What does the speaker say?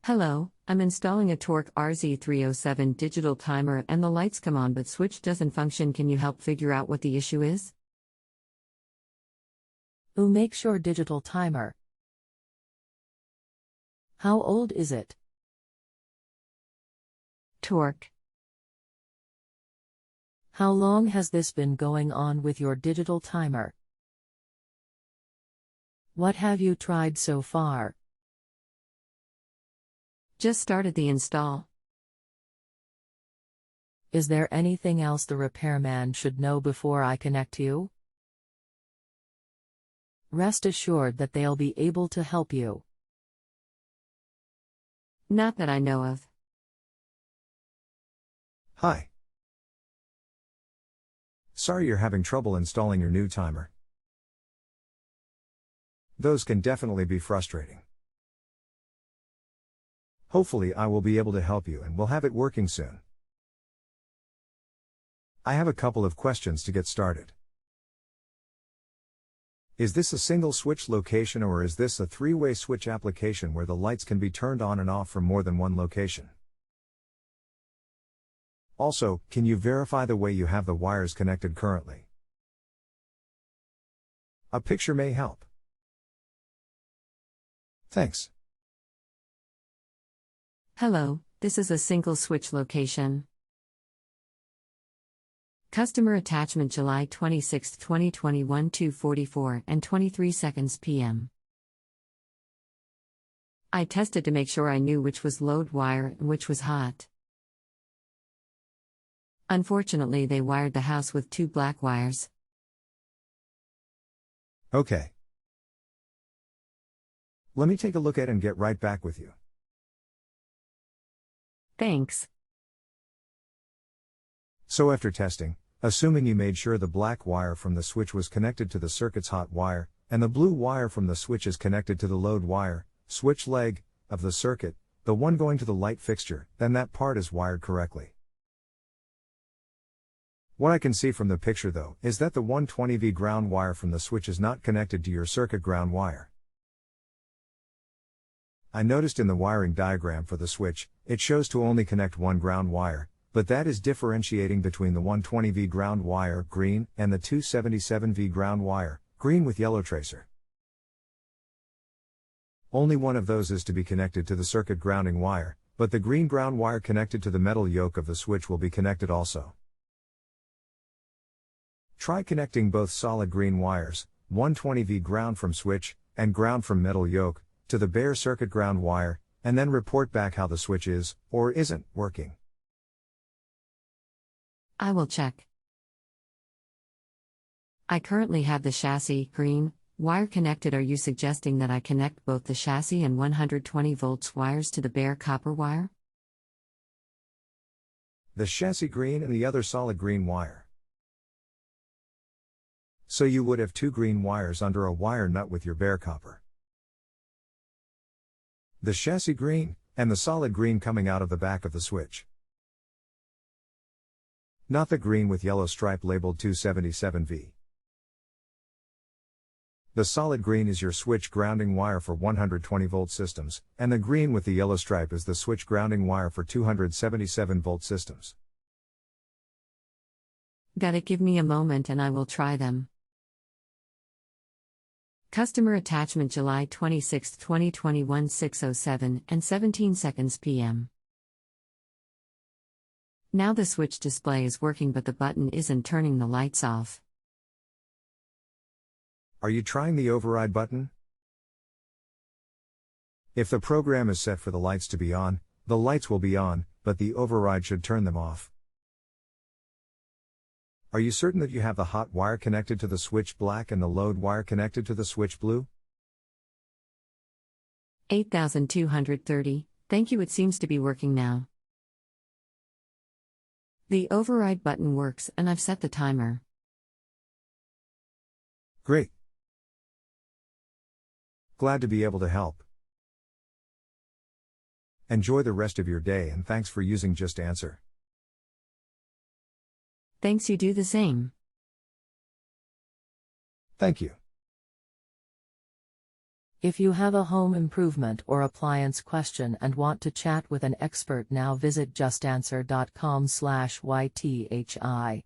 Hello, I'm installing a Tork rz307 digital timer and the lights come on but switch doesn't function. Can you help figure out what the issue is? Who makes your digital timer? How old is it? Tork. How long has this been going on with your digital timer? What have you tried so far? Just started the install. Is there anything else the repairman should know before I connect you? Rest assured that they'll be able to help you. Not that I know of. Hi. Sorry you're having trouble installing your new timer. Those can definitely be frustrating. Hopefully I will be able to help you and we'll have it working soon. I have a couple of questions to get started. Is this a single switch location or is this a three-way switch application where the lights can be turned on and off from more than one location? Also, can you verify the way you have the wires connected currently? A picture may help. Thanks. Hello, this is a single switch location. Customer attachment July 26, 2021 2:44 and 23 seconds p.m. I tested to make sure I knew which was load wire and which was hot. Unfortunately, they wired the house with two black wires. Okay. Let me take a look at and get right back with you. Thanks. So after testing, assuming you made sure the black wire from the switch was connected to the circuit's hot wire, and the blue wire from the switch is connected to the load wire, switch leg, of the circuit, the one going to the light fixture, then that part is wired correctly. What I can see from the picture though, is that the 120V ground wire from the switch is not connected to your circuit ground wire. I noticed in the wiring diagram for the switch, it shows to only connect one ground wire, but that is differentiating between the 120V ground wire, green, and the 277V ground wire, green with yellow tracer. Only one of those is to be connected to the circuit grounding wire, but the green ground wire connected to the metal yoke of the switch will be connected also. Try connecting both solid green wires, 120V ground from switch, and ground from metal yoke, to the bare circuit ground wire, and then report back how the switch is, or isn't, working. I will check. I currently have the chassis, green, wire connected. Are you suggesting that I connect both the chassis and 120 volts wires to the bare copper wire? The chassis green and the other solid green wire. So you would have two green wires under a wire nut with your bare copper. The chassis green, and the solid green coming out of the back of the switch. Not the green with yellow stripe labeled 277V. The solid green is your switch grounding wire for 120 volt systems, and the green with the yellow stripe is the switch grounding wire for 277 volt systems. Got it. Give me a moment and I will try them. Customer attachment July 26, 2021 6:07 and 17 seconds p.m. Now the switch display is working but the button isn't turning the lights off. Are you trying the override button? If the program is set for the lights to be on, the lights will be on, but the override should turn them off. Are you certain that you have the hot wire connected to the switch black and the load wire connected to the switch blue? 8230, thank you. It seems to be working now. The override button works and I've set the timer. Great. Glad to be able to help. Enjoy the rest of your day and thanks for using JustAnswer. Thanks, you do the same. Thank you. If you have a home improvement or appliance question and want to chat with an expert now, visit justanswer.com/ythi.